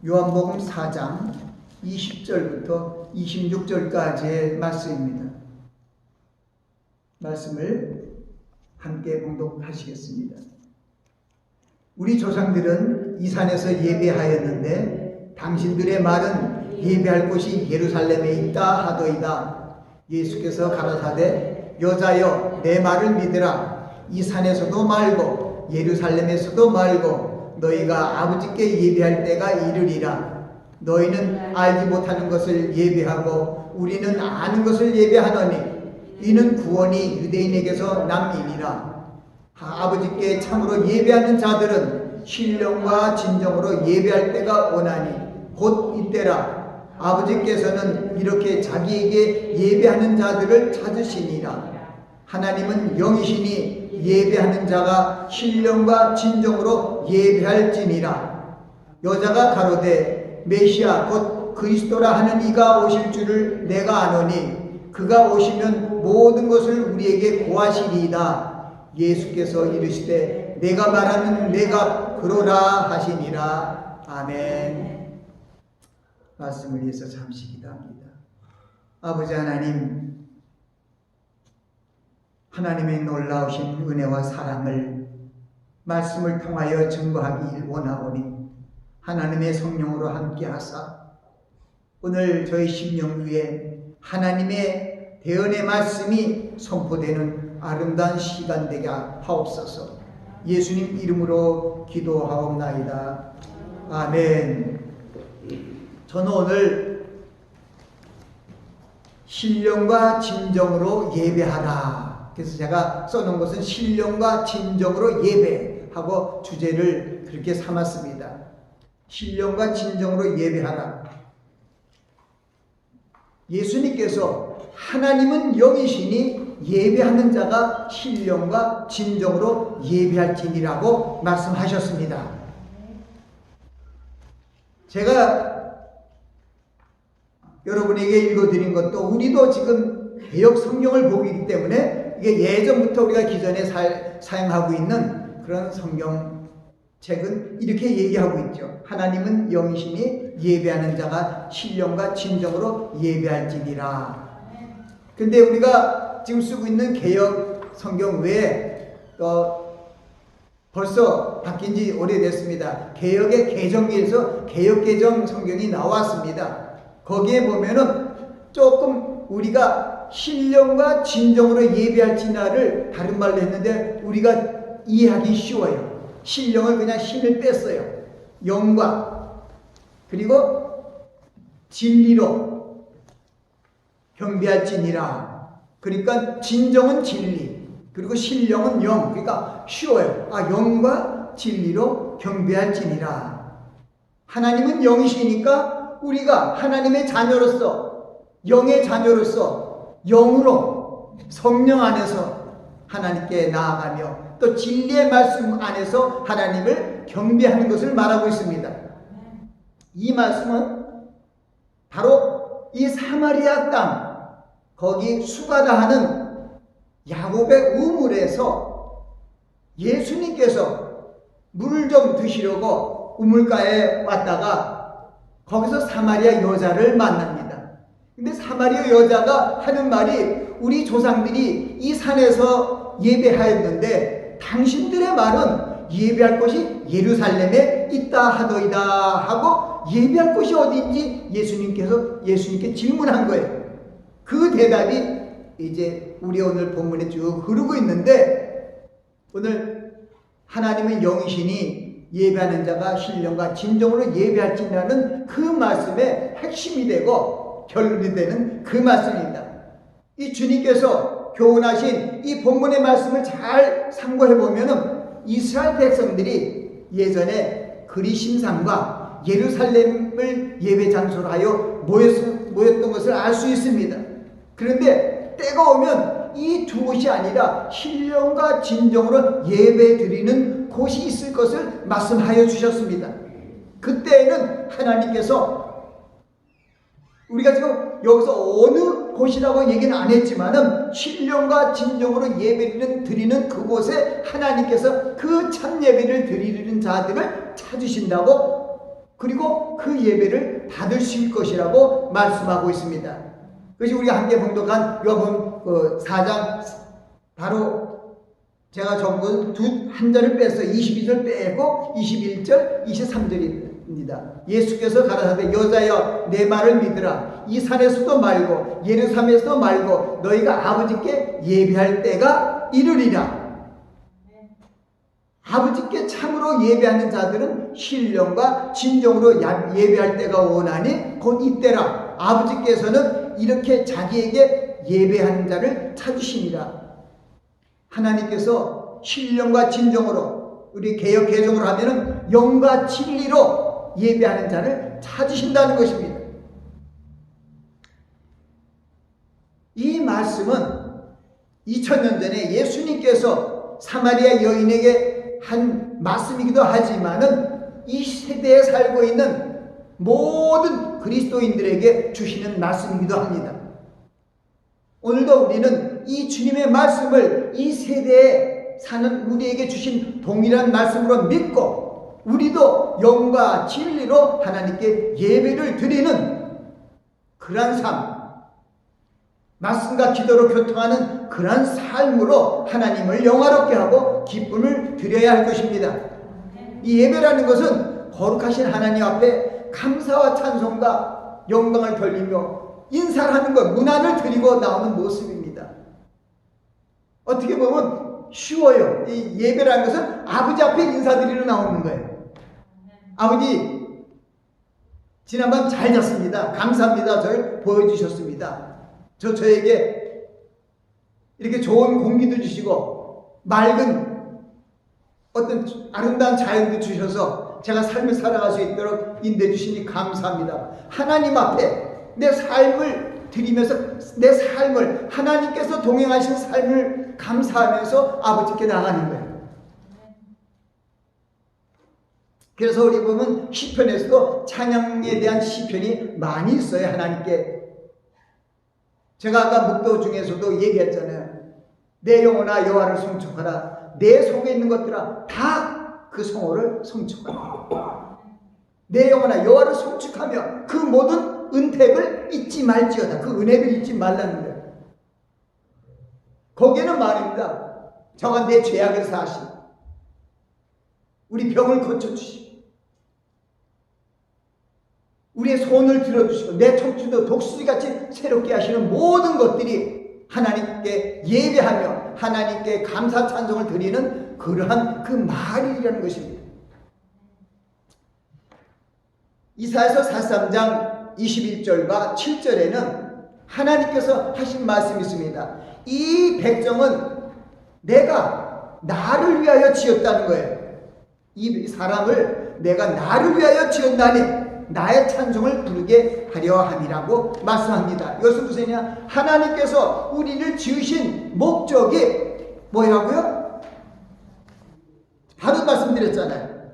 요한복음 4장 20절부터 26절까지의 말씀입니다. 말씀을 함께 봉독하시겠습니다. 우리 조상들은 이 산에서 예배하였는데 당신들의 말은 예배할 곳이 예루살렘에 있다 하더이다. 예수께서 가라사대 여자여 내 말을 믿으라. 이 산에서도 말고 예루살렘에서도 말고 너희가 아버지께 예배할 때가 이르리라. 너희는 알지 못하는 것을 예배하고 우리는 아는 것을 예배하노니 이는 구원이 유대인에게서 남이니라. 아버지께 참으로 예배하는 자들은 신령과 진정으로 예배할 때가 오나니 곧 이때라. 아버지께서는 이렇게 자기에게 예배하는 자들을 찾으시니라. 하나님은 영이시니 예배하는 자가 신령과 진정으로 예배할지니라. 여자가 가로되 메시아 곧 그리스도라 하는 이가 오실 줄을 내가 아노니 그가 오시면 모든 것을 우리에게 고하시리이다. 예수께서 이르시되 내가 말하는 내가 그러라 하시니라. 아멘. 말씀을 위해서 잠시 기도합니다. 아버지 하나님, 하나님의 놀라우신 은혜와 사랑을 말씀을 통하여 증거하기 원하오니 하나님의 성령으로 함께 하사 오늘 저희 심령 위에 하나님의 대언의 말씀이 선포되는 아름다운 시간 되게 하옵소서. 예수님 이름으로 기도하옵나이다. 아멘. 저는 오늘 신령과 진정으로 예배하라. 그래서 제가 써놓은 것은 신령과 진정으로 예배하고 주제를 그렇게 삼았습니다. 신령과 진정으로 예배하라. 예수님께서 하나님은 영이시니 예배하는 자가 신령과 진정으로 예배할지니라고 말씀하셨습니다. 제가 여러분에게 읽어드린 것도 우리도 지금 개역 성경을 보기 때문에 이게 예전부터 우리가 기존에 사용하고 있는 그런 성경책은 이렇게 얘기하고 있죠. 하나님은 영이시니 예배하는 자가 신령과 진정으로 예배할지니라. 근데 우리가 지금 쓰고 있는 개역 성경 외에 벌써 바뀐 지 오래됐습니다. 개역의 개정기에서 개역개정 성경이 나왔습니다. 거기에 보면은 조금 우리가 신령과 진정으로 예배할지나를 다른 말로 했는데 우리가 이해하기 쉬워요. 신령을 그냥 신을 뺐어요. 영과 그리고 진리로 경배할지니라. 그러니까 진정은 진리 그리고 신령은 영. 그러니까 쉬워요. 영과 진리로 경배할지니라. 하나님은 영이시니까 우리가 하나님의 자녀로서 영의 자녀로서 영으로 성령 안에서 하나님께 나아가며 또 진리의 말씀 안에서 하나님을 경배하는 것을 말하고 있습니다. 이 말씀은 바로 이 사마리아 땅 거기 수가다 하는 야곱의 우물에서 예수님께서 물을 좀 드시려고 우물가에 왔다가 거기서 사마리아 여자를 만납니다. 근데 사마리아 여자가 하는 말이 우리 조상들이 이 산에서 예배하였는데 당신들의 말은 예배할 곳이 예루살렘에 있다 하더이다 하고 예배할 곳이 어디인지 예수님께 질문한 거예요. 그 대답이 이제 우리 오늘 본문에 쭉 흐르고 있는데 오늘 하나님은 영이시니 예배하는 자가 신령과 진정으로 예배할지라는 그 말씀의 핵심이 되고 결론이 되는 그 말씀입니다. 이 주님께서 교훈하신 이 본문의 말씀을 잘 상고해 보면은 이스라엘 백성들이 예전에 그리심산과 예루살렘을 예배 장소로 하여 모였던 것을 알 수 있습니다. 그런데 때가 오면 이 두 곳이 아니라 신령과 진정으로 예배 드리는 곳이 있을 것을 말씀하여 주셨습니다. 그때에는 하나님께서 우리가 지금 여기서 어느 곳이라고 얘기는 안 했지만은 신령과 진정으로 예배를 드리는 그곳에 하나님께서 그 참 예배를 드리는 자들을 찾으신다고 그리고 그 예배를 받을 수 있을 것이라고 말씀하고 있습니다. 그것이 우리가 함께 봉독한 요한복음 4장 바로 제가 전부 한 절을 빼서 22절 빼고 21절 23절입니다. 예수께서 가라사대 여자여 내 말을 믿으라. 이 산에서도 말고 예루살렘에서도 말고 너희가 아버지께 예배할 때가 이르리라. 아버지께 참으로 예배하는 자들은 신령과 진정으로 예배할 때가 오나니 곧 이때라. 아버지께서는 이렇게 자기에게 예배하는 자를 찾으시니라. 하나님께서 신령과 진정으로, 우리 개역 개정으로 하면은 영과 진리로 예배하는 자를 찾으신다는 것입니다. 이 말씀은 2000년 전에 예수님께서 사마리아 여인에게 한 말씀이기도 하지만은 이 세대에 살고 있는 모든 그리스도인들에게 주시는 말씀이기도 합니다. 오늘도 우리는 이 주님의 말씀을 이 세대에 사는 우리에게 주신 동일한 말씀으로 믿고 우리도 영과 진리로 하나님께 예배를 드리는 그러한 삶, 말씀과 기도로 교통하는 그러한 삶으로 하나님을 영화롭게 하고 기쁨을 드려야 할 것입니다. 이 예배라는 것은 거룩하신 하나님 앞에 감사와 찬송과 영광을 돌리며 인사를 하는 것, 문안을 드리고 나오는 모습입니다. 어떻게 보면 쉬워요. 이 예배라는 것은 아버지 앞에 인사드리러 나오는 거예요. 아버지, 지난밤 잘 잤습니다. 감사합니다. 저를 보여주셨습니다. 저에게 이렇게 좋은 공기도 주시고 맑은 어떤 아름다운 자연도 주셔서 제가 삶을 살아갈 수 있도록 인도해 주시니 감사합니다. 하나님 앞에 내 삶을 드리면서 내 삶을 하나님께서 동행하신 삶을 감사하면서 아버지께 나가는 거예요. 그래서 우리 보면 시편에서도 찬양에 대한 시편이 많이 있어요. 하나님께. 제가 아까 묵도 중에서도 얘기했잖아요. 내 영혼아 여호와를 송축하라. 내 속에 있는 것들아 다 그 성호를 송축하라. 내 영혼아 여호와를 송축하며 그 모든 은택을 잊지 말지어다. 그 은혜를 잊지 말라는 거예요. 거기에는 말입니다. 저가 내 죄악을 사하시, 우리 병을 고쳐주시고, 우리의 손을 들어주시고, 내 청춘도 독수리같이 새롭게 하시는 모든 것들이 하나님께 예배하며 하나님께 감사 찬송을 드리는 그러한 그 말이라는 것입니다. 이사야서 43장 21절과 7절에는 하나님께서 하신 말씀이 있습니다. 이 백정은 내가 나를 위하여 지었다는 거예요. 이 사람을 내가 나를 위하여 지었나니 나의 찬송을 부르게 하려 함이라고 말씀합니다. 이것은 무슨이냐? 하나님께서 우리를 지으신 목적이 뭐라고요? 바로 말씀드렸잖아요.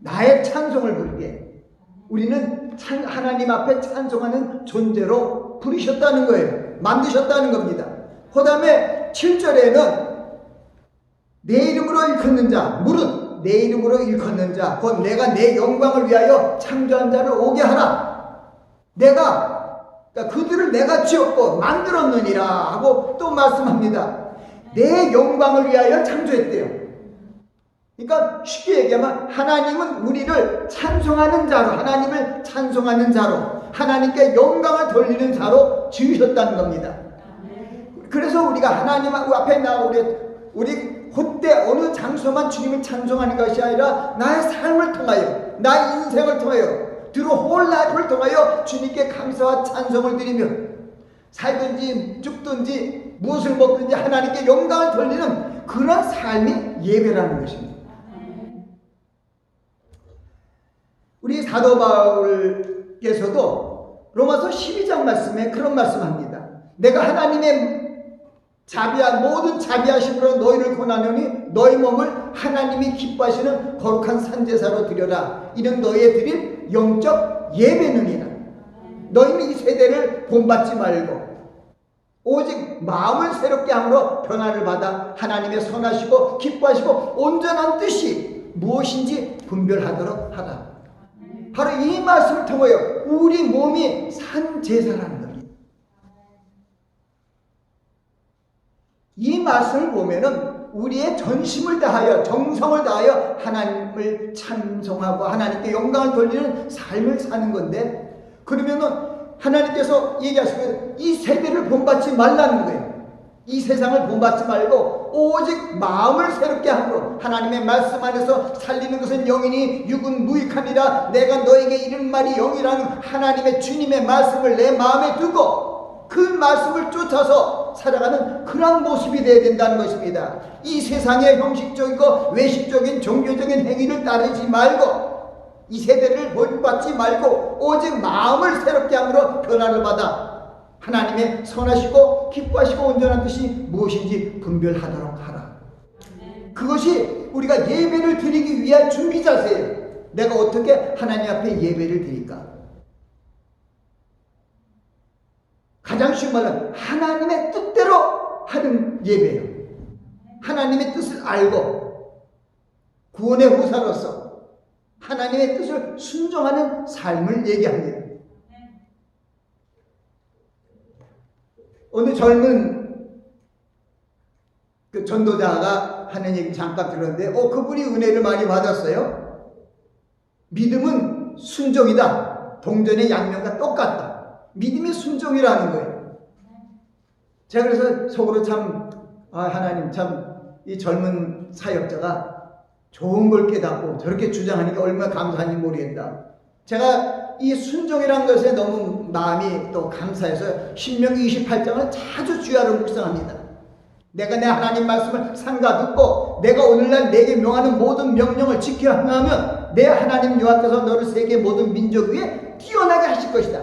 나의 찬송을 부르게. 우리는 하나님 앞에 찬송하는 존재로 부르셨다는 거예요. 만드셨다는 겁니다. 그 다음에 7절에는 내 이름으로 일컫는 자, 무릇 내 이름으로 일컫는 자, 곧 내가 내 영광을 위하여 창조한 자를 오게 하라. 그러니까 그들을 내가 지었고 만들었느니라 하고 또 말씀합니다. 내 영광을 위하여 창조했대요. 그러니까 쉽게 얘기하면 하나님은 우리를 찬송하는 자로, 하나님을 찬송하는 자로, 하나님께 영광을 돌리는 자로 지으셨다는 겁니다. 그래서 우리가 하나님 앞에 나오고 우리 그때 어느 장소만 주님을 찬송하는 것이 아니라 나의 삶을 통하여, 나의 인생을 통하여, through whole life를 통하여 주님께 감사와 찬송을 드리며 살든지 죽든지 무엇을 먹든지 하나님께 영광을 돌리는 그런 삶이 예배라는 것입니다. 우리 사도 바울께서도 로마서 12장 말씀에 그런 말씀합니다. 내가 하나님의 모든 자비하심으로 너희를 권하노니 너희 몸을 하나님이 기뻐하시는 거룩한 산제사로 드려라. 이는 너희의 드릴 영적 예배느니라. 너희는 이 세대를 본받지 말고 오직 마음을 새롭게 함으로 변화를 받아 하나님의 선하시고 기뻐하시고 온전한 뜻이 무엇인지 분별하도록 하라. 바로 이 말씀을 통하여 우리 몸이 산 제사라는 겁니다. 이 말씀을 보면은 우리의 전심을 다하여 정성을 다하여 하나님을 찬송하고 하나님께 영광을 돌리는 삶을 사는 건데, 그러면은 하나님께서 얘기하시면 이 세대를 본받지 말라는 거예요. 이 세상을 본받지 말고 오직 마음을 새롭게 함으로 하나님의 말씀 안에서 살리는 것은 영이니 육은 무익함이라 내가 너에게 이른 말이 영이라는 하나님의 주님의 말씀을 내 마음에 두고 그 말씀을 쫓아서 살아가는 그런 모습이 되어야 된다는 것입니다. 이 세상의 형식적이고 외식적인 종교적인 행위를 따르지 말고 이 세대를 본받지 말고 오직 마음을 새롭게 함으로 변화를 받아 하나님의 선하시고 기뻐하시고 온전한 뜻이 무엇인지 분별하도록 하라. 그것이 우리가 예배를 드리기 위한 준비 자세예요. 내가 어떻게 하나님 앞에 예배를 드릴까? 가장 쉬운 말은 하나님의 뜻대로 하는 예배예요. 하나님의 뜻을 알고 구원의 후사로서 하나님의 뜻을 순종하는 삶을 얘기합니다. 오늘 젊은 그 전도자가 하는 얘기 잠깐 들었는데, 그분이 은혜를 많이 받았어요. 믿음은 순종이다. 동전의 양면과 똑같다. 믿음이 순종이라는 거예요. 제가 그래서 속으로 참, 하나님 참 이 젊은 사역자가 좋은 걸 깨닫고 저렇게 주장하니까 얼마나 감사한지 모르겠다. 제가 이 순종이라는 것에 너무 마음이 또 감사해서 신명기 28장을 자주 주야로 묵상합니다. 내가 내 하나님 말씀을 삼가 듣고 내가 오늘날 내게 명하는 모든 명령을 지켜 행하면 내 하나님 여호와께서 너를 세계 모든 민족 위에 뛰어나게 하실 것이다.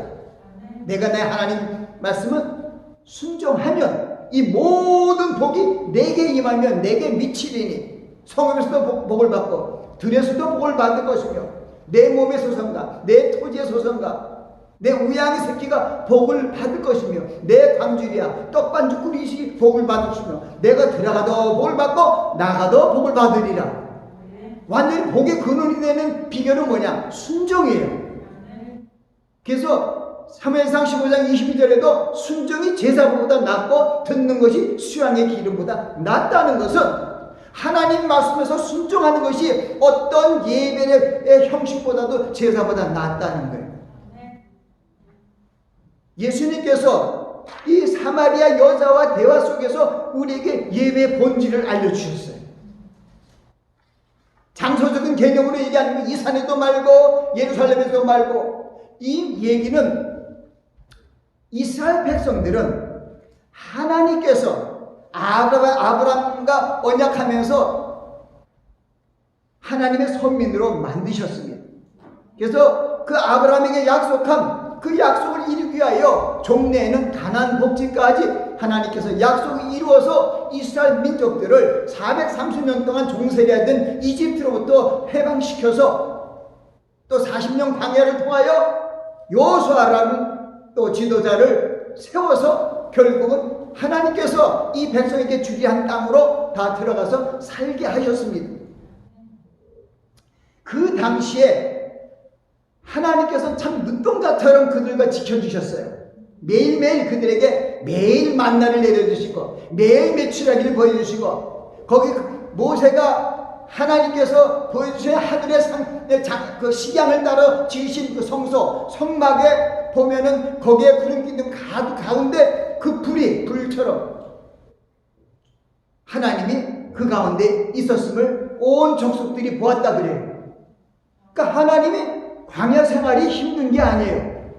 내가 내 하나님 말씀은 순종하면 이 모든 복이 내게 임하면 내게 미치리니 성읍에서도 복을 받고 들에서도 복을 받을 것이며 내 몸의 소성과 내 토지의 소성과 내 우양의 새끼가 복을 받을 것이며 내 광주리야 떡반죽꾸리시 복을 받으시며 내가 들어가도 복을 받고 나가도 복을 받으리라. 완전히 복의 근원이 되는 비결은 뭐냐? 순종이에요. 그래서 사무엘상 15장 22절에도 순종이 제사보다 낫고 듣는 것이 수양의 기름보다 낫다는 것은 하나님 말씀에서 순종하는 것이 어떤 예배의 형식보다도 제사보다 낫다는 거예요. 예수님께서 이 사마리아 여자와 대화 속에서 우리에게 예배의 본질을 알려주셨어요. 장소적인 개념으로 얘기하는 거 이 산에도 말고 예루살렘에도 말고, 이 얘기는 이스라엘 백성들은 하나님께서 아브라함과 언약하면서 하나님의 선민으로 만드셨습니다. 그래서 그 아브라함에게 약속한 그 약속을 이루기 위하여 종래에는 가나안 복지까지 하나님께서 약속을 이루어서 이스라엘 민족들을 430년 동안 종살이하던 이집트로부터 해방시켜서 또 40년 광야를 통하여 여호수아라는 또 지도자를 세워서 결국은 하나님께서 이 백성에게 주게 한 땅으로 다 들어가서 살게 하셨습니다. 그 당시에 하나님께서 참 눈동자처럼 그들과 지켜주셨어요. 매일매일 그들에게 매일 만나를 내려주시고 매일 메추라기를 보여주시고, 거기 모세가 하나님께서 보여주신 하늘의 그 식양을 따라 지으신 그 성소 성막에 보면은 거기에 구름 기둥 가운데 그 불이 불처럼 하나님이 그 가운데 있었음을 온 족속들이 보았다 그래요. 그러니까 하나님이 광야 생활이 힘든 게 아니에요.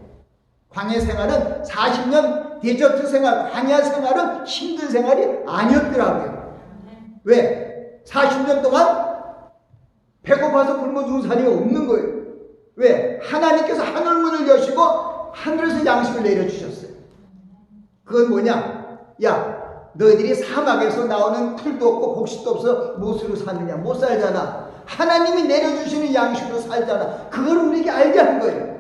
광야 생활은 40년 데저트 생활, 광야 생활은 힘든 생활이 아니었더라고요. 왜? 40년 동안 배고파서 굶어 죽은 사람이 없는 거예요. 왜? 하나님께서 하늘문을 여시고 하늘에서 양식을 내려주셨어요. 그건 뭐냐? 야, 너희들이 사막에서 나오는 풀도 없고 곡식도 없어 무엇으로 사느냐? 못 살잖아. 하나님이 내려주시는 양식으로 살잖아. 그걸 우리에게 알게 한 거예요.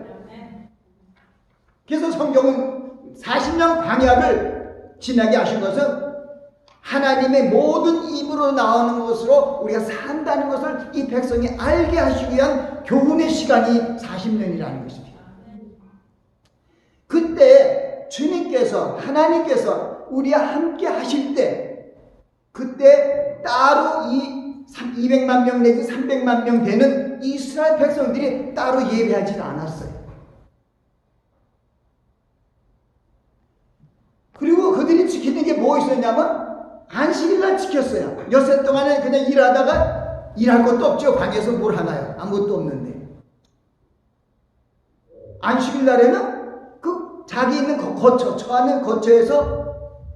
그래서 성경은 40년 광야를 지나게 하신 것은 하나님의 모든 입으로 나오는 것으로 우리가 산다는 것을 이 백성이 알게 하시기 위한 교훈의 시간이 40년이라는 것입니다. 그때 주님께서, 하나님께서 우리와 함께 하실 때, 그때 따로 이 200만 명 내지 300만 명 되는 이스라엘 백성들이 따로 예배하지 않았어요. 그리고 그들이 지키는 게 뭐 있었냐면 안식일날 지켰어요. 엿새 동안은 그냥 일하다가 일할 것도 없죠. 방에서 뭘 하나요? 아무것도 없는데. 안식일날에는 그 자기 있는 거처, 처하는 거처에서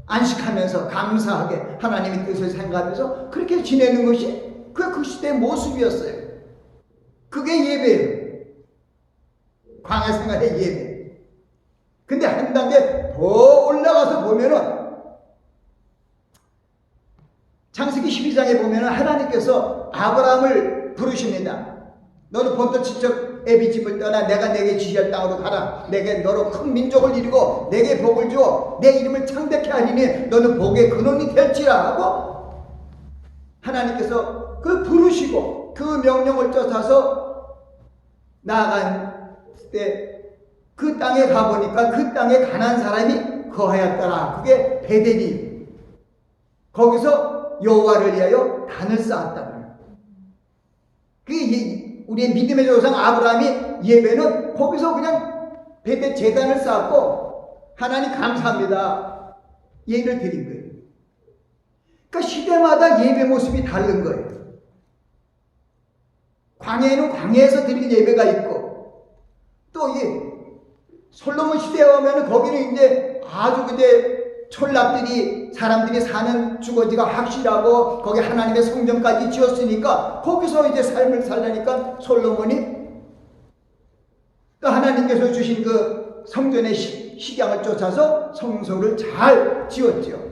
안식하면서 감사하게 하나님의 뜻을 생각하면서 그렇게 지내는 것이 그 시대의 모습이었어요. 그게 예배예요. 광야 생활의 예배. 근데 한 단계 더 올라가서 보면은 창세기 12장에 보면은 하나님께서 아브라함을 부르십니다. 너는 본토 친척 애비 집을 떠나 내가 내게 지시할 땅으로 가라. 내게 너로 큰 민족을 이루고 내게 복을 주어 내 이름을 창대케 하리니 너는 복의 근원이 될지라 하고 하나님께서 그 부르시고 그 명령을 쫓아서 나아간 때 그 땅에 가보니까 그 땅에 가난한 사람이 거하였더라. 그게 베델이. 거기서 여호와를 위하여 단을 쌓았다. 그게 우리의 믿음의 조상 아브라함이 예배는 거기서 그냥 베델 제단을 쌓고 하나님 감사합니다. 예를 드린 거예요. 그러니까 시대마다 예배 모습이 다른 거예요. 광야에는 광야에서 드리는 예배가 있고 또 이 솔로몬 시대에 오면은 거기는 이제 아주 그때 촌락들이 사람들이 사는 주거지가 확실하고 거기 하나님의 성전까지 지었으니까 거기서 이제 삶을 살려니까 솔로몬이 또 하나님께서 주신 그 성전의 식양을 쫓아서 성소를 잘 지었죠.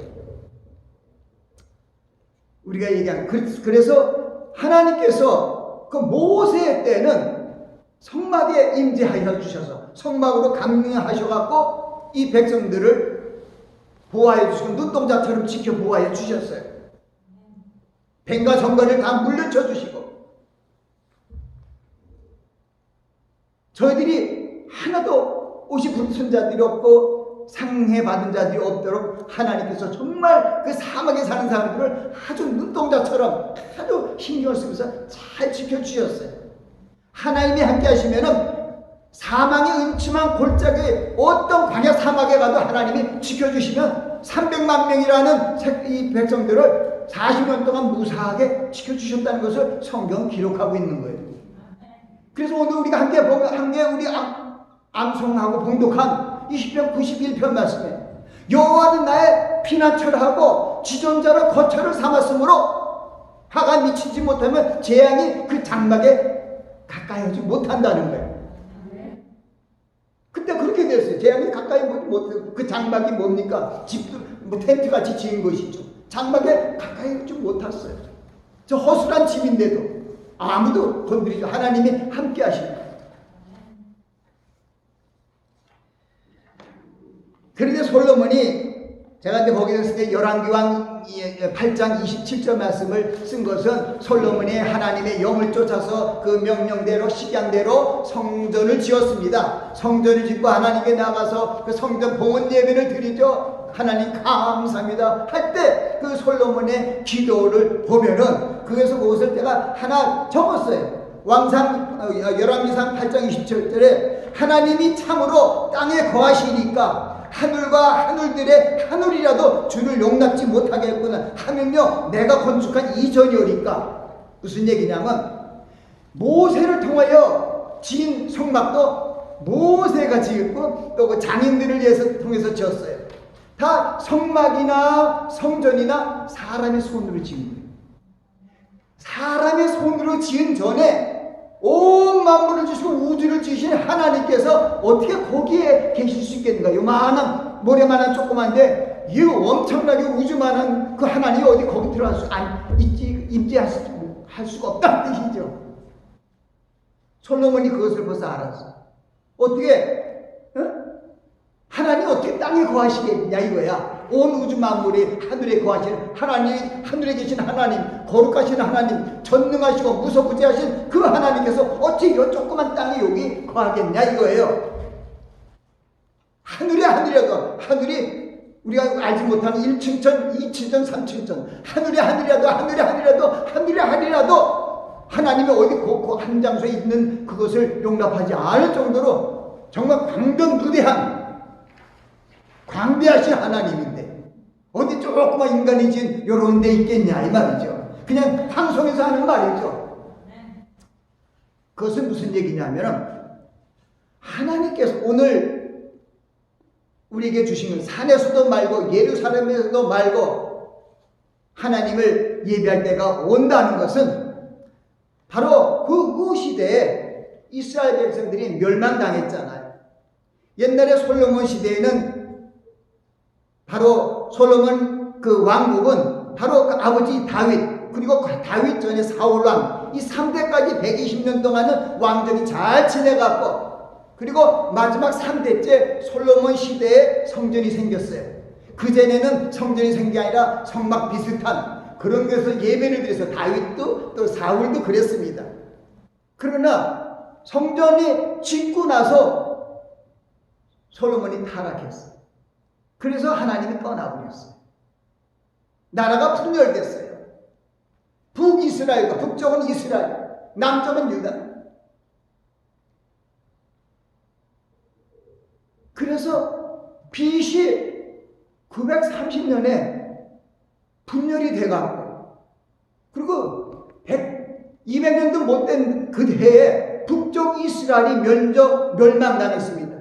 우리가 얘기한 그래서 하나님께서 그 모세 때는 성막에 임재하여 주셔서 성막으로 강림하셔갖고 이 백성들을 보호해 주시고 눈동자처럼 지켜 보호해 주셨어요. 뱀과 정갈을 다 물려쳐 주시고 저희들이 하나도 옷이 붙은 자들이 없고 상해받은 자들이 없도록 하나님께서 정말 그 사막에 사는 사람들을 아주 눈동자처럼 아주 신경을 쓰면서 잘 지켜주셨어요. 하나님이 함께 하시면은 사망의 음침한 골짜기에 어떤 광야 사막에 가도 하나님이 지켜주시면 300만 명이라는 이 백성들을 40년 동안 무사하게 지켜주셨다는 것을 성경은 기록하고 있는 거예요. 그래서 오늘 우리가 함께 우리 암송하고 봉독한 20편 91편 말씀에 여호와는 나의 피난처하고 지존자로 거처를 삼았으므로 화가 미치지 못하면 재앙이 그 장막에 가까이 오지 못한다는 거예요. 그때 그렇게 됐어요. 재앙이 가까이 못, 그 장막이 뭡니까? 집도 뭐 텐트 같이 지은 것이죠. 장막에 가까이 오지 못했어요. 저 허술한 집인데도 아무도 건드리지 하나님이 함께 하십니다. 그런데 솔로몬이 제가 이제 거기서 쓸 때 열왕기왕 8장 27절 말씀을 쓴 것은 솔로몬이 하나님의 영을 쫓아서 그 명령대로 식양대로 성전을 지었습니다. 성전을 짓고 하나님께 나가서 그 성전 봉헌 예배를 드리죠. 하나님 감사합니다 할 때 그 솔로몬의 기도를 보면은 그래서 그것을 제가 하나 적었어요. 열왕기상 8장 27절에 하나님이 참으로 땅에 거하시니까 하늘과 하늘들의 하늘이라도 주를 용납지 못하겠구나 하면요 내가 건축한 이전이오니까 무슨 얘기냐면 모세를 통하여 지은 성막도 모세가 지었고 또 그 장인들을 통해서 지었어요. 다 성막이나 성전이나 사람의 손으로 지은 거예요. 사람의 손으로 지은 전에 온 만물을 주시고 우주를 지으신 하나님께서 어떻게 거기에 계실 수 있겠는가? 요만한 모래만한 조그만데 이 엄청나게 우주만한 그 하나님이 어디 거기 들어갈 임재할 수가 없다는 뜻이죠. 솔로몬이 그것을 벌써 알았어. 어떻게 하나님 어떻게 땅에 거하시겠냐 이거야. 온 우주 만물이 하늘에 거하시는 하나님, 하늘에 계신 하나님, 거룩하신 하나님, 전능하시고 무소부재하신 그 하나님께서 어찌 이 조그만 땅에 여기 거하겠냐 이거예요. 하늘이 하늘이라도, 하늘이 우리가 알지 못하는 1층천, 2층천, 3층천, 하늘이 하늘이라도, 하늘이 하늘이라도, 하늘이 하늘이라도 하나님의 어디 한 장소에 있는 그것을 용납하지 않을 정도로 정말 광명무대한 광대하신 하나님인데 어디 조그만 인간이 지은 요런 데 있겠냐 이 말이죠. 그냥 방송에서 하는 말이죠. 그것은 무슨 얘기냐면 하나님께서 오늘 우리에게 주신 건 산에서도 말고 예루살렘에서도 말고 하나님을 예배할 때가 온다는 것은 바로 그 시대에 이스라엘 백성들이 멸망당했잖아요. 옛날에 솔로몬 시대에는 바로 솔로몬 그 왕국은 바로 그 아버지 다윗 그리고 다윗 전에 사울왕 이 3대까지 120년 동안은 왕정이 잘 지내갔고 그리고 마지막 3대째 솔로몬 시대에 성전이 생겼어요. 그전에는 성전이 생긴 게 아니라 성막 비슷한 그런 데서 예배를 드려서 다윗도 또 사울도 그랬습니다. 그러나 성전이 짓고 나서 솔로몬이 타락했어요. 그래서 하나님이 떠나버렸어요. 나라가 분열됐어요. 북이스라엘과 북쪽은 이스라엘, 남쪽은 유다. 그래서 BC 930년에 분열이 돼가고 그리고 200년도 못 된 그 해에 북쪽 이스라엘이 멸망당했습니다.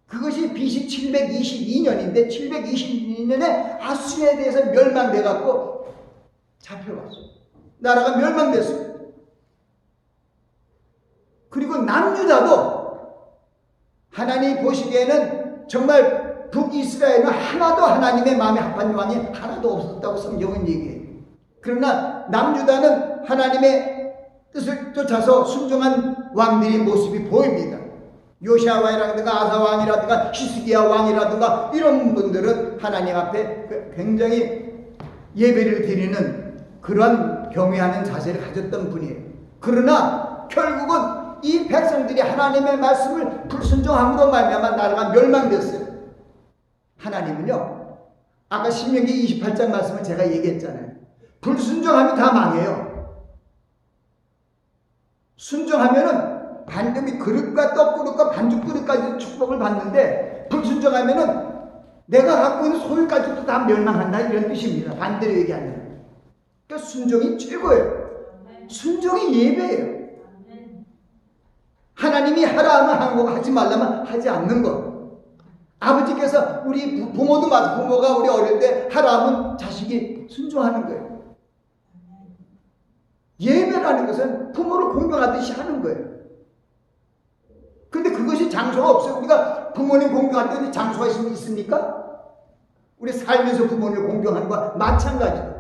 그것이 BC 722년인데 722년에 아수리에 대해서 멸망돼갖고 잡혀갔어요. 나라가 멸망됐어요. 그리고 남유다도 하나님 보시기에는 정말 북이스라엘은 하나도 하나님의 마음에 합한 왕이 하나도 없었다고 성경은 얘기해요. 그러나 남유다는 하나님의 뜻을 쫓아서 순종한 왕들의 모습이 보입니다. 요시아 왕이라든가 아사 왕이라든가 히스기야 왕이라든가 이런 분들은 하나님 앞에 굉장히 예배를 드리는 그런 경외하는 자세를 가졌던 분이에요. 그러나 결국은 이 백성들이 하나님의 말씀을 불순종함으로 말미암아 나라가 멸망됐어요. 하나님은요, 아까 신명기 28장 말씀을 제가 얘기했잖아요. 불순종하면 다 망해요. 순종하면은 반드시 그릇과 떡그릇과 반죽그릇까지 축복을 받는데 불순종하면은 내가 갖고 있는 소유까지도 다 멸망한다 이런 뜻입니다. 반대로 얘기하면. 그러니까 순종이 최고예요. 순종이 예배예요. 하나님이 하라 하면 하는 거고 하지 말라면 하지 않는 거. 아버지께서 우리 부모도 맞아. 부모가 우리 어릴 때 하라 하면 자식이 순종하는 거예요. 예배라는 것은 부모를 공경하듯이 하는 거예요. 근데 그것이 장소가 없어요. 우리가 부모님 공경할 때 장소가 있습니까? 우리 살면서 부모님을 공경하는 것과 마찬가지로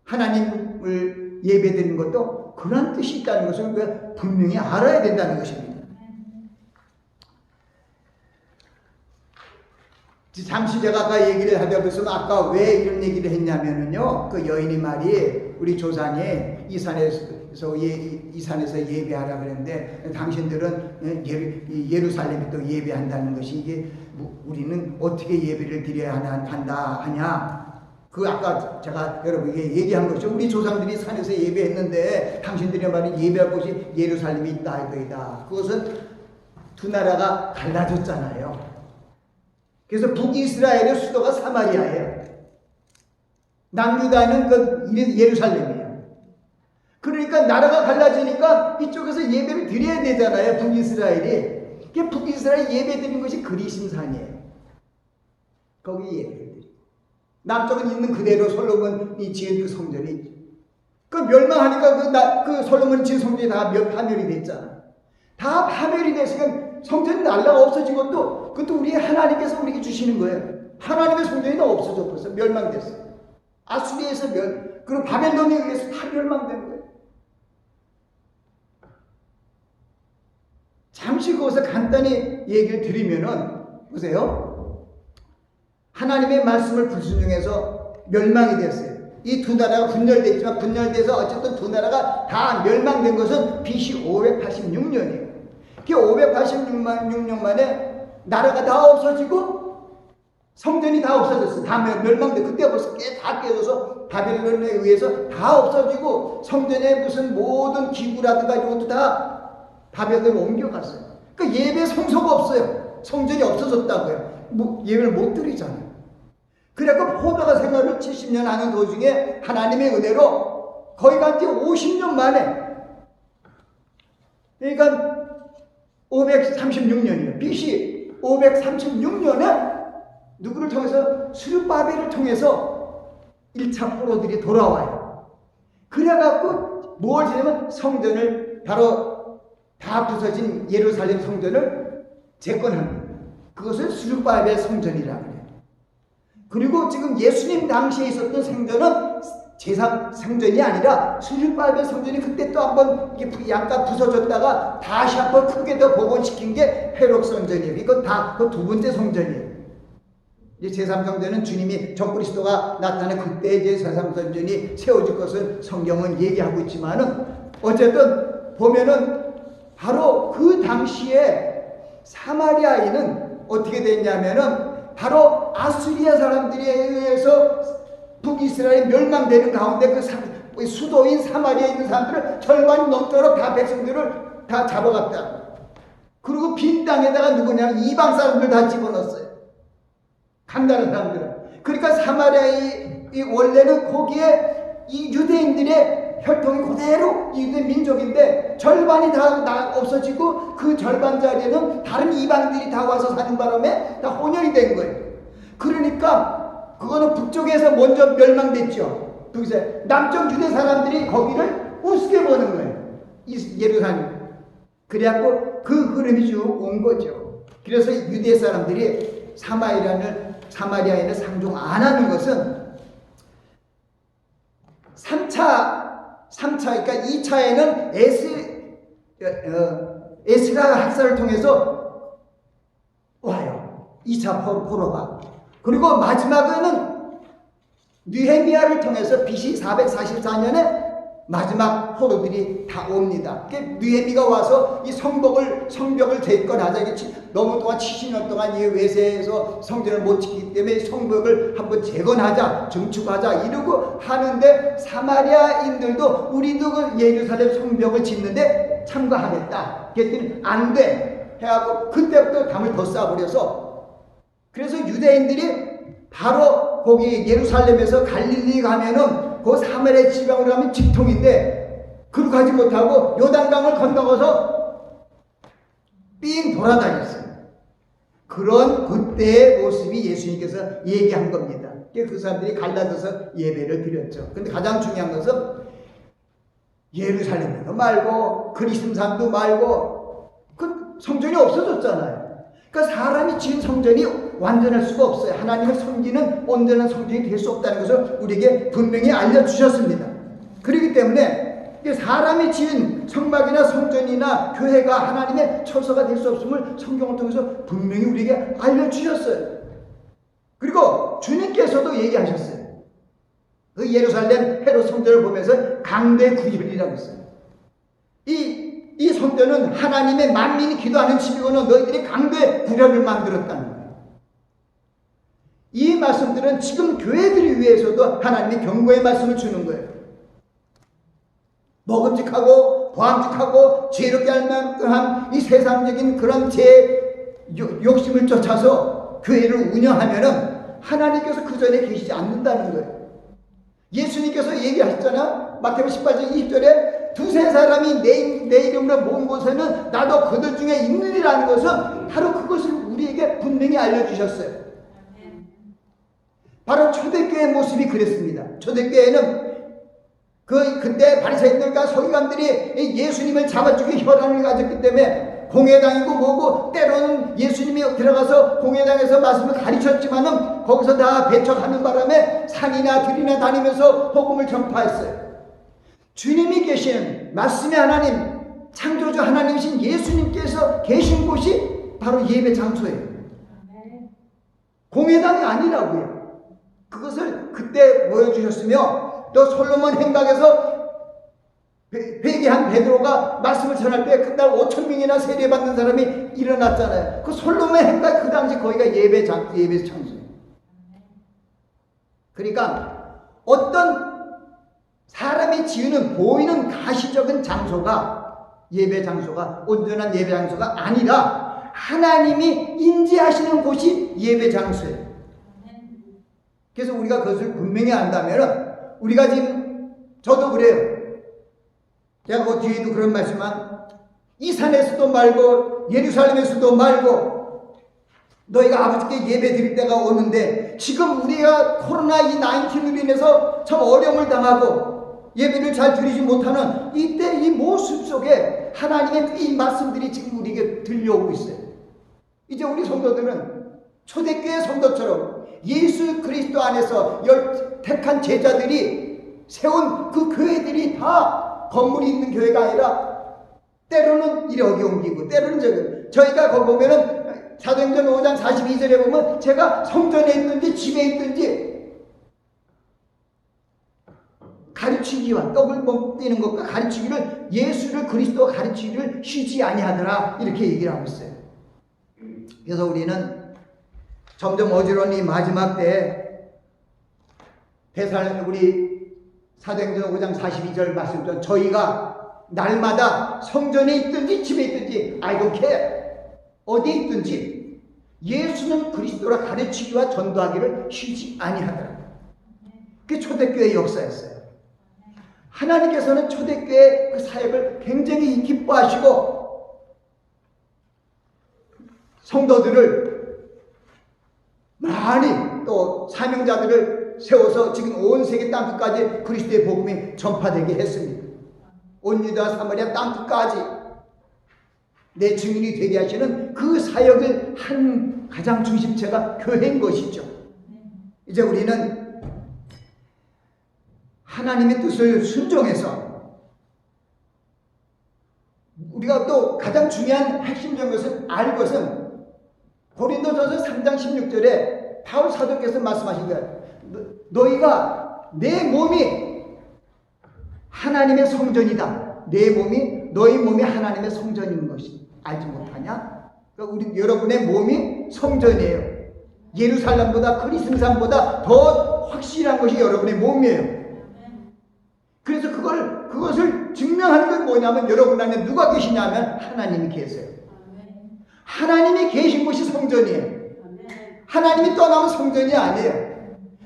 하나님을 예배드리는 것도 그런 뜻이 있다는 것을 분명히 알아야 된다는 것입니다. 잠시 제가 아까 얘기를 하다 보면 아까 왜 이런 얘기를 했냐면은요, 그 여인이 말이 우리 조상이 이 산에서 예배하라 그랬는데 당신들은 예루살렘에 또 예배한다는 것이 이게 우리는 어떻게 예배를 드려야 하냐. 그 아까 제가 여러분에게 얘기한 것이죠. 우리 조상들이 산에서 예배했는데 당신들이 말은 예배할 곳이 예루살렘이 있다 이거이다. 그것은 두 나라가 갈라졌잖아요. 그래서 북이스라엘의 수도가 사마리아예요. 남유다는 그 예루살렘이에요. 그러니까 나라가 갈라지니까 이쪽에서 예배를 드려야 되잖아요. 북이스라엘이. 북이스라엘 예배 드리는 것이 그리심산이에요. 거기 예배를 드리고 남쪽은 있는 그대로 솔로몬이 지은 그 성전이 그 멸망하니까 그 솔로몬이 지은 성전이 다 파멸이 됐잖아. 다 파멸이 됐으니까 성전이 날라가 없어진 것도 그것도 우리 하나님께서 우리에게 주시는 거예요. 하나님의 성전이 다 없어져 벌써 멸망됐어. 아수리에서 그리고 바벨론에 의해서 다 멸망된 거예요. 잠시 거기서 간단히 얘기를 드리면은 보세요. 하나님의 말씀을 불순종해서 멸망이 됐어요. 이 두 나라가 분열됐지만 분열돼서 어쨌든 두 나라가 다 멸망된 것은 BC 586년이에요. 그 586년 만에 나라가 다 없어지고 성전이 다 없어졌어요. 다 멸망돼. 그때 벌써 다 깨져서 바벨론에 의해서 다 없어지고 성전에 무슨 모든 기구라든가 이런 것도 다 바벨론으로 옮겨갔어요. 그러니까 예배 성소가 없어요. 성전이 없어졌다고요. 예배를 못 드리잖아요. 그래서 포로가 생활을 70년 하는 도중에 하나님의 은혜로 거의 간지 50년 만에, 그러니까 536년이에요. BC 536년에 누구를 통해서? 스룹바벨을 통해서 1차 포로들이 돌아와요. 그래갖고 뭘 지냐면 성전을, 바로 다 부서진 예루살렘 성전을 재건합니다. 그것을 스룹바벨 성전이라고 해요. 그리고 지금 예수님 당시에 있었던 성전은 제사 성전이 아니라 스룹바벨 성전이 그때 또 한번 약간 부서졌다가 다시 한번 크게 더 복원시킨 게 회록 성전이에요. 이건 다 그 두 번째 성전이에요. 이제 제3성전은 주님이 적그리스도가 나타난 그때 이제 제3성전이 세워질 것을 성경은 얘기하고 있지만은 어쨌든 보면은 바로 그 당시에 사마리아인은 어떻게 됐냐면은 바로 아수리아 사람들에 의해서 북이스라엘이 멸망되는 가운데 그 수도인 사마리아에 있는 사람들을 절반이 넘도록 다 백성들을 다 잡아갔다. 그리고 빈 땅에다가 누구냐? 이방 사람들 다 집어넣었어요. 간다는 사람들은. 그러니까 사마리아의 원래는 거기에 이 유대인들의 혈통이 그대로 유대 민족인데 절반이 다 없어지고 그 절반 자리에는 다른 이방들이 다 와서 사는 바람에 다 혼혈이 된 거예요. 그러니까 그거는 북쪽에서 먼저 멸망됐죠. 북에서 남쪽 유대 사람들이 거기를 우습게 보는 거예요. 예루살렘. 그래갖고 그 흐름이 쭉 온 거죠. 그래서 유대 사람들이 사마리아인을 상종 안 하는 것은 3차 그러니까 2차에는 에스라 학살을 통해서 와요. 2차 포로가. 그리고 마지막에는 느헤미야를 통해서 BC 444년에 마지막 포로들이 다 옵니다. 느헤미가 와서 이 성벽을 재건하자. 너무 동안 70년 동안 이 외세에서 성전을 못 지키기 때문에 성벽을 한번 재건하자, 증축하자 이러고 하는데 사마리아인들도 우리도 그 예루살렘 성벽을 짓는데 참가하겠다. 그랬더니 안 돼. 해갖고 그때부터 담을 더 쌓아버려서, 그래서 유대인들이 바로 거기 예루살렘에서 갈릴리 가면은 그 사마리아 지방으로 가면 직통인데 그로 가지 못하고 요단강을 건너가서 삥 돌아다녔어요. 그런 그때의 모습이 예수님께서 얘기한 겁니다. 그 사람들이 갈라져서 예배를 드렸죠. 근데 가장 중요한 것은 예루살렘도 말고 그리심산도 말고 그 성전이 없어졌잖아요. 그러니까 사람이 지은 성전이 완전할 수가 없어요. 하나님을 섬기는 온전한 성전이 될 수 없다는 것을 우리에게 분명히 알려주셨습니다. 그렇기 때문에 사람이 지은 성막이나 성전이나 교회가 하나님의 처소가 될 수 없음을 성경을 통해서 분명히 우리에게 알려주셨어요. 그리고 주님께서도 얘기하셨어요. 그 예루살렘 헤롯 성전을 보면서 강대 구절이라고 했어요. 이 성전은 하나님의 만민이 기도하는 집이고는 너희들이 강대 구절을 만들었다는 거예요. 이 말씀들은 지금 교회들을 위해서도 하나님의 경고의 말씀을 주는 거예요. 먹음직하고 보암직하고 죄롭게 할 만한 이 세상적인 그런 욕심을 쫓아서 교회를 운영하면은 하나님께서 그 전에 계시지 않는다는 거예요. 예수님께서 얘기하셨잖아. 마태복음 18장 20절에 두세 사람이 내 이름으로 모은 곳에는 나도 그들 중에 있느니라는 것은 바로 그것을 우리에게 분명히 알려주셨어요. 바로 초대교회 모습이 그랬습니다. 초대교회는 그때 바리새인들과 서기관들이 예수님을 잡아주기 혈안을 가졌기 때문에 공회당이고 뭐고, 때로는 예수님이 들어가서 공회당에서 말씀을 가르쳤지만은 거기서 다 배척하는 바람에 산이나 들이나 다니면서 복음을 전파했어요. 주님이 계시는 말씀의 하나님, 창조주 하나님이신 예수님께서 계신 곳이 바로 예배 장소예요. 공회당이 아니라고요. 그것을 그때 보여주셨으며 또 솔로몬 행각에서 회개한 베드로가 말씀을 전할 때 그날 5,000명이나 세례받는 사람이 일어났잖아요. 그 솔로몬 행각 그 당시 거기가 예배 장소예요. 그러니까 어떤 사람이 지으는 보이는 가시적인 장소가 예배 장소가 온전한 예배 장소가 아니라 하나님이 임재하시는 곳이 예배 장소예요. 그래서 우리가 그것을 분명히 안다면 우리가 지금 저도 그래요. 제가 그 뒤에도 그런 말씀만 이 산에서도 말고 예루살렘에서도 말고 너희가 아버지께 예배 드릴 때가 오는데 지금 우리가 코로나19로 인해서 참 어려움을 당하고 예배를 잘 드리지 못하는 이때 이 모습 속에 하나님의 이 말씀들이 지금 우리에게 들려오고 있어요. 이제 우리 성도들은 초대교회 성도처럼 예수 그리스도 안에서 택한 제자들이 세운 그 교회들이 다 건물이 있는 교회가 아니라 때로는 이력이 옮기고 때로는 저희가 거기 보면은 사도행전 5장 42절에 보면 제가 성전에 있든지 집에 있든지 가르치기와 떡을 먹이는 것과 가르치기를 예수를 그리스도가 가르치기를 쉬지 아니하더라 이렇게 얘기를 하고 있어요. 그래서 우리는 점점 어지러운 이 마지막 때에 우리 사도행전 5장 42절 말씀처럼 저희가 날마다 성전에 있든지 집에 있든지 I don't care 어디에 있든지 예수는 그리스도라 가르치기와 전도하기를 쉬지 아니하더라. 그게 초대교회의 역사였어요. 하나님께서는 초대교회 그 사역을 굉장히 기뻐하시고 성도들을 많이 또 사명자들을 세워서 지금 온 세계 땅끝까지 그리스도의 복음이 전파되게 했습니다. 온 유다 사마리아 땅끝까지 내 증인이 되게 하시는 그 사역을 한 가장 중심체가 교회인 것이죠. 이제 우리는 하나님의 뜻을 순종해서 우리가 또 가장 중요한 핵심적인 것은 알 것은 고린도전서 3장 16절에 바울 사도께서 말씀하신 거예요. 너희가 내 몸이 하나님의 성전이다. 너희 몸이 하나님의 성전인 것이 알지 못하냐? 그러니까 여러분의 몸이 성전이에요. 예루살렘보다 그리스도산보다 더 확실한 것이 여러분의 몸이에요. 그래서 그것을 증명하는 건 뭐냐면 여러분 안에 누가 계시냐면 하나님이 계세요. 하나님이 계신 곳이 성전이에요. 하나님이 떠나면 성전이 아니에요.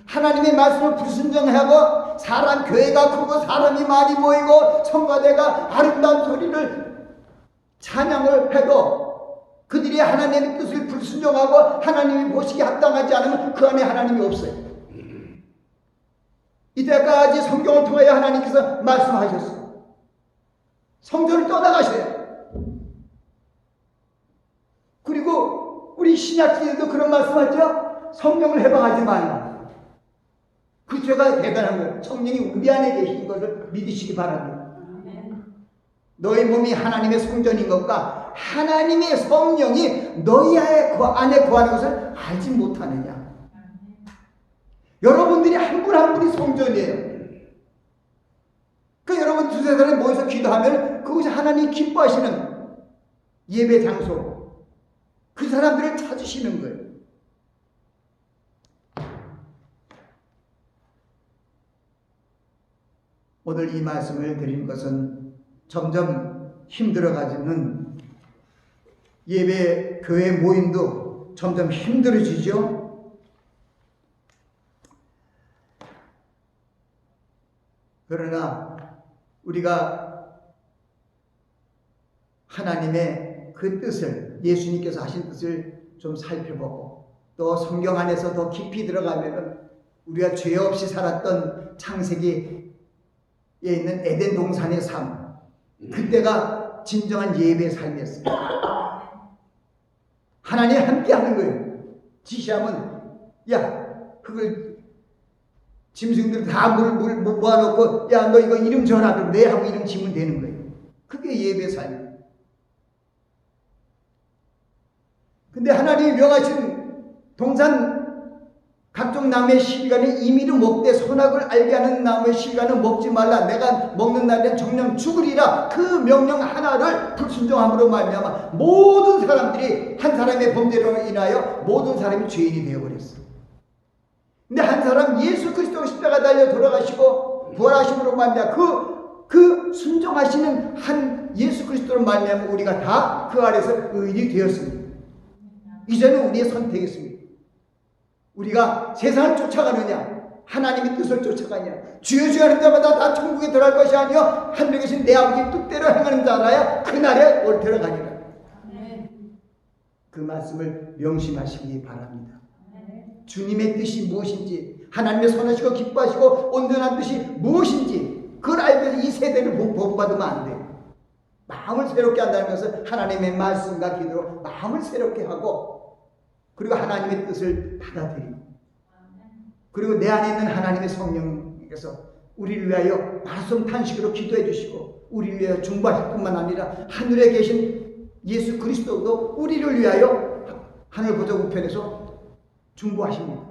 하나님의 말씀을 불순종하고 사람 교회가 크고 사람이 많이 모이고 성가대가 아름다운 소리를 찬양을 해도 그들이 하나님의 뜻을 불순종하고 하나님이 보시기에 합당하지 않으면 그 안에 하나님이 없어요. 이때까지 성경을 통하여 하나님께서 말씀하셨어요. 성전을 떠나가셔요. 그리고 우리 신약시대도 그런 말씀하죠. 성령을 해방하지 말라. 그 죄가 대단한 거예요. 성령이 우리 안에 계신 것을 믿으시기 바랍니다. 너희 몸이 하나님의 성전인 것과 하나님의 성령이 너희 안에 거하는 것을 알지 못하느냐. 여러분들이 한 분 한 분이 성전이에요. 그러니까 여러분 두세 사람이 모여서 기도하면 그것이 하나님이 기뻐하시는 예배 장소, 그 사람들을 찾으시는 거예요. 오늘 이 말씀을 드린 것은 점점 힘들어가지는 예배 교회 모임도 점점 힘들어지죠. 그러나 우리가 하나님의 그 뜻을, 예수님께서 하신 뜻을 좀 살펴보고 또 성경 안에서 더 깊이 들어가면 우리가 죄 없이 살았던 창세기에 있는 에덴 동산의 삶, 그때가 진정한 예배의 삶이었습니다. 하나님 함께 하는 거예요. 지시하면 야 그걸 짐승들 다 물 모아놓고 야 너 이거 이름 정하라 그럼 내 하고 이름 지면 되는 거예요. 그게 예배의 삶이에요. 근데 하나님이 명하신 동산 각종 나무의 실과는 임의로 먹되 선악을 알게 하는 나무의 실과는 먹지 말라. 내가 먹는 날에는 정령 죽으리라. 그 명령 하나를 불순종함으로 말미암아 모든 사람들이 한 사람의 범죄로 인하여 모든 사람이 죄인이 되어버렸어. 근데 한 사람 예수 그리스도 십자가 달려 돌아가시고 부활하심으로 말미암아 그 순종하시는 한 예수 그리스도로 말미암아 우리가 다 그 아래서 의인이 되었습니다. 이제는 우리의 선택이었습니다. 우리가 세상을 쫓아가느냐 하나님의 뜻을 쫓아가냐 주여 주여 하는 자마다 다 천국에 들어갈 것이 아니요 하늘에 계신 내 아버지 뜻대로 행하는 자라야 그날에 올 들어가리라. 그 말씀을 명심하시기 바랍니다. 주님의 뜻이 무엇인지 하나님의 선하시고 기뻐하시고 온전한 뜻이 무엇인지 그걸 알기 위해서 이 세대를 복받으면 안 돼요. 마음을 새롭게 한다는 것은 하나님의 말씀과 기도로 마음을 새롭게 하고 그리고 하나님의 뜻을 받아들이고 그리고 내 안에 있는 하나님의 성령께서 우리를 위하여 말씀 탄식으로 기도해 주시고 우리를 위하여 중보하실 뿐만 아니라 하늘에 계신 예수 그리스도도 우리를 위하여 하늘 보좌 우편에서 중보하십니다.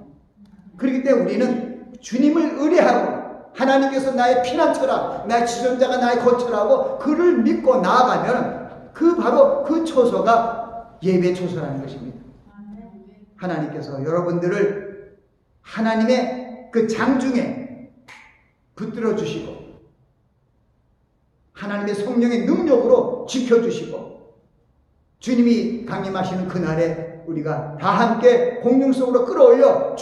그렇기 때문에 우리는 주님을 의뢰하고 하나님께서 나의 피난처라 나의 지존자가 나의 거처라고 그를 믿고 나아가면 바로 그 초소가 예배 초소라는 것입니다. 하나님께서 여러분들을 하나님의 그 장중에 붙들어 주시고 하나님의 성령의 능력으로 지켜주시고 주님이 강림하시는 그날에 우리가 다 함께 공중 속으로 끌어올려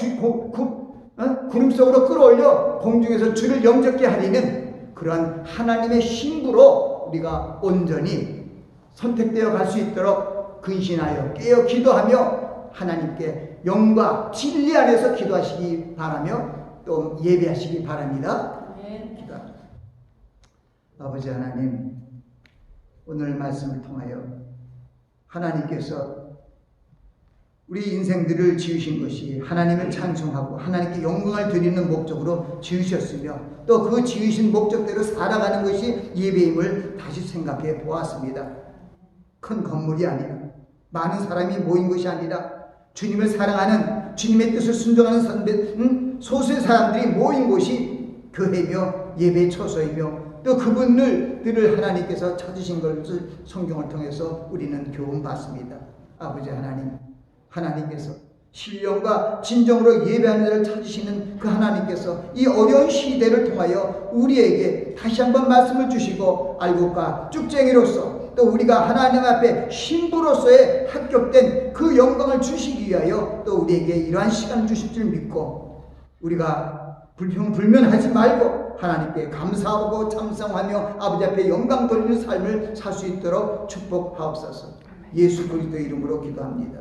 구름 속으로 끌어올려 공중에서 주를 영접케 하리는 그러한 하나님의 신부로 우리가 온전히 선택되어 갈 수 있도록 근신하여 깨어 기도하며 하나님께 영과 진리 안에서 기도하시기 바라며 또 예배하시기 바랍니다. 기도합니다. 아버지 하나님, 오늘 말씀을 통하여 하나님께서 우리 인생들을 지으신 것이 하나님을 찬송하고 하나님께 영광을 드리는 목적으로 지으셨으며 또 그 지으신 목적대로 살아가는 것이 예배임을 다시 생각해 보았습니다. 큰 건물이 아니라 많은 사람이 모인 것이 아니라 주님을 사랑하는 주님의 뜻을 순종하는 소수의 사람들이 모인 곳이 교회며 예배 처소이며 또 그분들을 하나님께서 찾으신 것을 성경을 통해서 우리는 교훈받습니다. 아버지 하나님, 하나님께서 신령과 진정으로 예배하는 자를 찾으시는 그 하나님께서 이 어려운 시대를 통하여 우리에게 다시 한번 말씀을 주시고 알곡과 쭉쟁이로서 또 우리가 하나님 앞에 신부로서의 합격된 그 영광을 주시기 위하여 또 우리에게 이러한 시간을 주실 줄 믿고 우리가 불평불면하지 말고 하나님께 감사하고 찬송하며 아버지 앞에 영광 돌리는 삶을 살 수 있도록 축복하옵소서. 예수 그리스도의 이름으로 기도합니다.